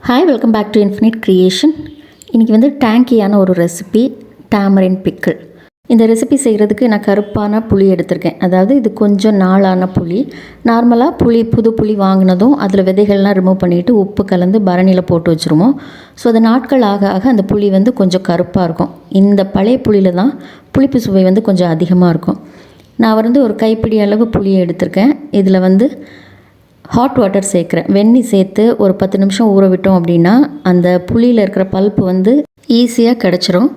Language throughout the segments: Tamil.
Hi, welcome back to infinite creation. இன்றைக்கி வந்து டேங்கியான ஒரு ரெசிபி, டேமரின் பிக்கிள். இந்த ரெசிபி செய்கிறதுக்கு நான் கருப்பான புளி எடுத்திருக்கேன். அதாவது இது கொஞ்சம் நாளான புளி. நார்மலாக புது புளி வாங்கினதும் அதில் விதைகள்லாம் ரிமூவ் பண்ணிவிட்டு உப்பு கலந்து பரணியில் போட்டு வச்சுருவோம். ஸோ அது நாட்கள் ஆக ஆக அந்த புளி வந்து கொஞ்சம் கருப்பாக இருக்கும். இந்த பழைய புளியில் தான் புளிப்பு சுவை வந்து கொஞ்சம் அதிகமாக இருக்கும். நான் வந்து ஒரு கைப்பிடி அளவு புளியை எடுத்திருக்கேன். இதில் வந்து ஹாட் வாட்டர் சேர்க்குறேன். வெந்நீர் சேர்த்து ஒரு 10 நிமிஷம் ஊற விட்டோம் அப்படின்னா அந்த புளியில் இருக்கிற பல்ப்பு வந்து ஈஸியாக கிடச்சிரும்.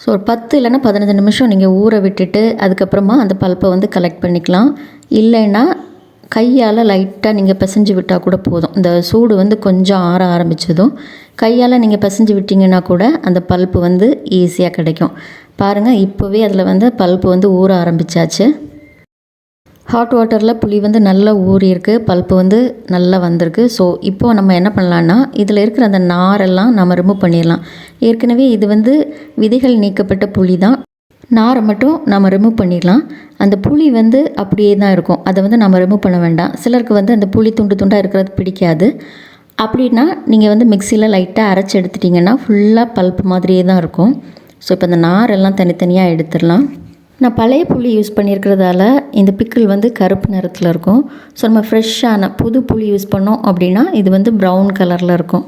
ஸோ ஒரு 10 இல்லைன்னா 15 நிமிஷம் நீங்கள் ஊற விட்டுட்டு அதுக்கப்புறமா அந்த பல்ப்பை வந்து கலெக்ட் பண்ணிக்கலாம். இல்லைன்னா கையால் லைட்டாக நீங்கள் பிசைஞ்சு விட்டால் கூட போதும். இந்த சூடு வந்து கொஞ்சம் ஆற ஆரம்பித்ததும் கையால் நீங்கள் பிசைஞ்சு விட்டிங்கன்னா கூட அந்த பல்ப்பு வந்து ஈஸியாக கிடைக்கும். பாருங்கள், இப்போவே அதில் வந்து பல்ப்பு வந்து ஊற ஆரம்பித்தாச்சு. ஹாட் வாட்டரில் புளி வந்து நல்லா ஊறியிருக்கு, பல்ப்பு வந்து நல்லா வந்திருக்கு. ஸோ இப்போது நம்ம என்ன பண்ணலான்னா, இதில் இருக்கிற அந்த நாரெல்லாம் நம்ம ரிமூவ் பண்ணிடலாம். ஏற்கனவே இது வந்து விதைகள் நீக்கப்பட்ட புளி தான். நாரை மட்டும் நம்ம ரிமூவ் பண்ணிடலாம். அந்த புளி வந்து அப்படியே தான் இருக்கும், அதை வந்து நம்ம ரிமூவ் பண்ண வேண்டாம். சிலருக்கு வந்து அந்த புளி துண்டாக இருக்கிறது பிடிக்காது. அப்படின்னா நீங்கள் வந்து மிக்சியில் லைட்டாக அரைச்சி எடுத்துட்டிங்கன்னா ஃபுல்லாக பல்ப்பு மாதிரியே தான் இருக்கும். ஸோ இப்போ அந்த நாரெல்லாம் தனித்தனியாக எடுத்துடலாம். நான் பழைய புளி யூஸ் பண்ணியிருக்கிறதால இந்த பிக்கிள் வந்து கருப்பு நிறத்தில் இருக்கும். ஸோ நம்ம ஃப்ரெஷ்ஷான புது புளி யூஸ் பண்ணோம் அப்படின்னா இது வந்து ப்ரௌன் கலரில் இருக்கும்.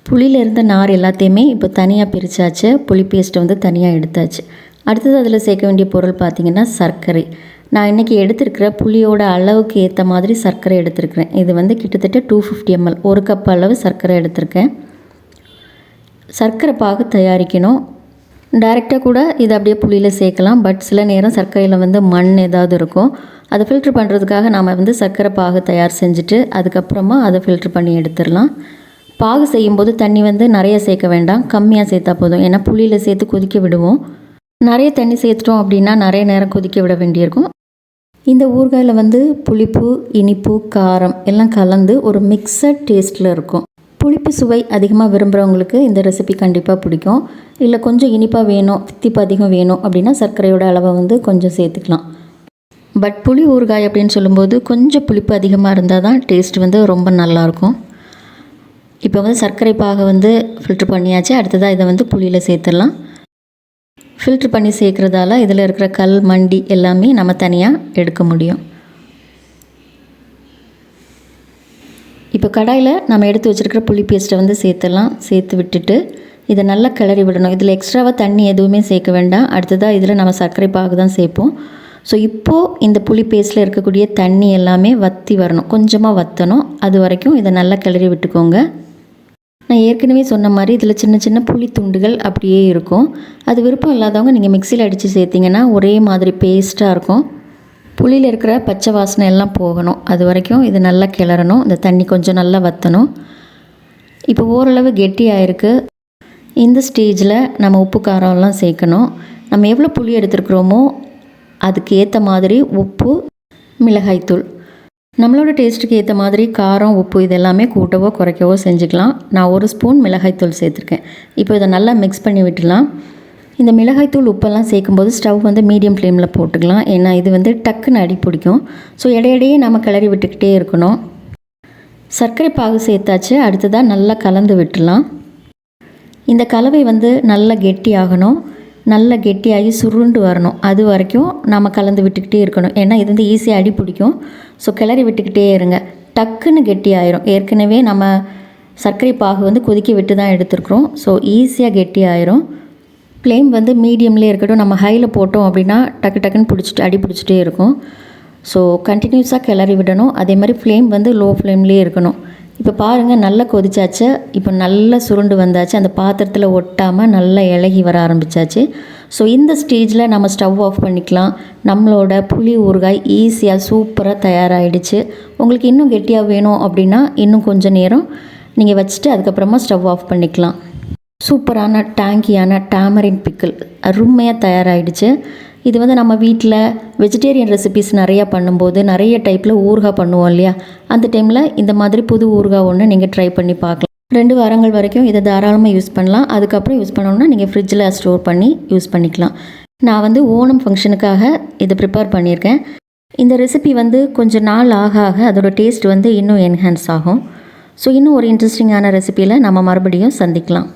புளியில் இருந்த நார் எல்லாத்தையுமே இப்போ தனியாக பிரித்தாச்சு. புளி பேஸ்ட்டை வந்து தனியாக எடுத்தாச்சு. அடுத்தது அதில் சேர்க்க வேண்டிய பொருள் பார்த்திங்கன்னா சர்க்கரை. நான் இன்றைக்கி எடுத்துருக்கிற புளியோட அளவுக்கு ஏற்ற மாதிரி சர்க்கரை எடுத்துருக்கிறேன். இது வந்து கிட்டத்தட்ட 250 ml, 1 கப் அளவு சர்க்கரை எடுத்திருக்கேன். சர்க்கரை பாகு தயாரிக்கணும். டைரெக்டாக கூட இதை அப்படியே புளியில் சேர்க்கலாம். பட் சில நேரம் சர்க்கரையில் வந்து மண் ஏதாவது இருக்கும். அதை ஃபில்ட்ரு பண்ணுறதுக்காக நாம் வந்து சர்க்கரை பாகு தயார் செஞ்சுட்டு அதுக்கப்புறமா அதை ஃபில்ட்ரு பண்ணி எடுத்துடலாம். பாகு செய்யும்போது தண்ணி வந்து நிறைய சேர்க்க வேண்டாம், கம்மியாக சேர்த்தா போதும். ஏன்னா புளியில் சேர்த்து கொதிக்க விடுவோம். நிறைய தண்ணி சேர்த்துட்டோம் அப்படின்னா நிறைய நேரம் கொதிக்க விட வேண்டியிருக்கும். இந்த ஊறுகாயில் வந்து புளிப்பு, இனிப்பு, காரம் எல்லாம் கலந்து ஒரு மிக்சட் டேஸ்ட்டில் இருக்கும். புளிப்பு சுவை அதிகமாக விரும்புகிறவங்களுக்கு இந்த ரெசிபி கண்டிப்பாக பிடிக்கும். இல்லை கொஞ்சம் இனிப்பாக வேணும், தித்திப்பு அதிகம் வேணும் அப்படின்னா சர்க்கரையோட அளவை வந்து கொஞ்சம் சேர்த்துக்கலாம். பட் புளி ஊறுகாய் அப்படின்னு சொல்லும்போது கொஞ்சம் புளிப்பு அதிகமாக இருந்தால் தான் டேஸ்ட் வந்து ரொம்ப நல்லாயிருக்கும். இப்போ வந்து சர்க்கரை பாகை வந்து ஃபில்ட்ரு பண்ணியாச்சு. அடுத்ததாக இதை வந்து புளியில் சேர்த்துடலாம். ஃபில்ட்ரு பண்ணி சேர்க்குறதால இதில் இருக்கிற கல், மண்டி எல்லாமே நம்ம தனியாக எடுக்க முடியும். இப்போ கடாயில் நம்ம எடுத்து வச்சுருக்கிற புளி பேஸ்ட்டை வந்து சேர்த்துடலாம். சேர்த்து விட்டுட்டு இதை நல்லா கிளறி விடணும். இதில் எக்ஸ்ட்ராவாக தண்ணி எதுவுமே சேர்க்க வேண்டாம். அடுத்ததாக இதில் நம்ம சர்க்கரை பாகு தான் சேர்ப்போம். ஸோ இப்போது இந்த புளி பேஸ்ட்டில் இருக்கக்கூடிய தண்ணி எல்லாமே வற்றி வரணும், கொஞ்சமாக வற்றணும். அது வரைக்கும் இதை நல்லா கிளறி விட்டுக்கோங்க. நான் ஏற்கனவே சொன்ன மாதிரி இதில் சின்ன சின்ன புளி துண்டுகள் அப்படியே இருக்கும். அது விருப்பம் இல்லாதவங்க நீங்கள் மிக்சியில் அடித்து சேர்த்திங்கன்னா ஒரே மாதிரி பேஸ்ட்டாக இருக்கும். புளியில் இருக்கிற பச்சை வாசனை எல்லாம் போகணும். அது வரைக்கும் இது நல்லா கிளறணும். இந்த தண்ணி கொஞ்சம் நல்லா வற்றணும். இப்போ ஓரளவு கெட்டியாயிருக்கு. இந்த ஸ்டேஜில் நம்ம உப்பு காரம்லாம் சேர்க்கணும். நம்ம எவ்வளோ புளி எடுத்துருக்குறோமோ அதுக்கு ஏற்ற மாதிரி உப்பு, மிளகாய்த்தூள், நம்மளோட டேஸ்ட்டுக்கு ஏற்ற மாதிரி காரம், உப்பு இதெல்லாமே கூட்டவோ குறைக்கவோ செஞ்சுக்கலாம். நான் 1 ஸ்பூன் மிளகாய்த்தூள் சேர்த்துருக்கேன். இப்போ இதை நல்லா மிக்ஸ் பண்ணி விட்டுலாம். இந்த மிளகாய்த்தூள், உப்பெல்லாம் சேர்க்கும்போது ஸ்டவ் வந்து மீடியம் ஃப்ளேமில் போட்டுக்கலாம். ஏன்னா இது வந்து டக்குன்னு அடி பிடிக்கும். ஸோ இடையிடையே நம்ம கிளறி விட்டுக்கிட்டே இருக்கணும். சர்க்கரை பாகு சேர்த்தாச்சு. அடுத்ததாக நல்லா கலந்து விட்டுலாம். இந்த கலவை வந்து நல்லா கெட்டியாகணும். நல்லா கெட்டியாகி சுருண்டு வரணும். அது வரைக்கும் நம்ம கலந்து விட்டுக்கிட்டே இருக்கணும். ஏன்னா இது வந்து ஈஸியாக அடி பிடிக்கும். ஸோ கிளறி விட்டுக்கிட்டே இருங்க. டக்குன்னு கெட்டியாயிரும். ஏற்கனவே நம்ம சர்க்கரை பாகு வந்து கொதிக்க விட்டு தான் எடுத்துருக்குறோம். ஸோ ஈஸியாக கெட்டியாயிரும். ஃப்ளேம் வந்து மீடியம்லேயே இருக்கட்டும். நம்ம ஹையில் போட்டோம் அப்படின்னா டக்குன்னு பிடிச்சிட்டு அடி பிடிச்சிட்டே இருக்கும். ஸோ கண்டினியூஸாக கிளறி விடணும். அதே மாதிரி ஃப்ளேம் வந்து லோ ஃப்ளேம்லேயே இருக்கணும். இப்போ பாருங்கள், நல்லா கொதிச்சாச்சு. இப்போ நல்லா சுருண்டு வந்தாச்சு. அந்த பாத்திரத்தில் ஒட்டாமல் நல்லா இலகி வர ஆரம்பித்தாச்சு. ஸோ இந்த ஸ்டேஜில் நம்ம ஸ்டவ் ஆஃப் பண்ணிக்கலாம். நம்மளோட புளி ஊறுகாய் ஈஸியாக சூப்பராக தயாராகிடுச்சு. உங்களுக்கு இன்னும் கெட்டியாக வேணும் அப்படின்னா இன்னும் கொஞ்சம் நேரம் நீங்கள் வச்சுட்டு அதுக்கப்புறமா ஸ்டவ் ஆஃப் பண்ணிக்கலாம். சூப்பரான டேங்கியான டேமரின் பிக்கிள் அருமையாக தயாராகிடுச்சு. இது வந்து நம்ம வீட்டில் வெஜிடேரியன் ரெசிபீஸ் நிறையா பண்ணும்போது நிறைய டைப்பில் ஊறுகாய் பண்ணுவோம் இல்லையா, அந்த டைமில் இந்த மாதிரி புது ஊறுகாய் ஒன்று நீங்கள் ட்ரை பண்ணி பார்க்கலாம். 2 வாரங்கள் வரைக்கும் இதை தாராளமாக யூஸ் பண்ணலாம். அதுக்கப்புறம் யூஸ் பண்ணணுன்னா நீங்கள் ஃப்ரிட்ஜில் ஸ்டோர் பண்ணி யூஸ் பண்ணிக்கலாம். நான் வந்து ஓணம் ஃபங்க்ஷனுக்காக இதை ப்ரிப்பேர் பண்ணியிருக்கேன். இந்த ரெசிபி வந்து கொஞ்சம் நாள் ஆக ஆக அதோடய டேஸ்ட் வந்து இன்னும் என்ஹான்ஸ் ஆகும். ஸோ இன்னும் ஒரு இன்ட்ரெஸ்டிங்கான ரெசிபியில் நம்ம மறுபடியும் சந்திக்கலாம்.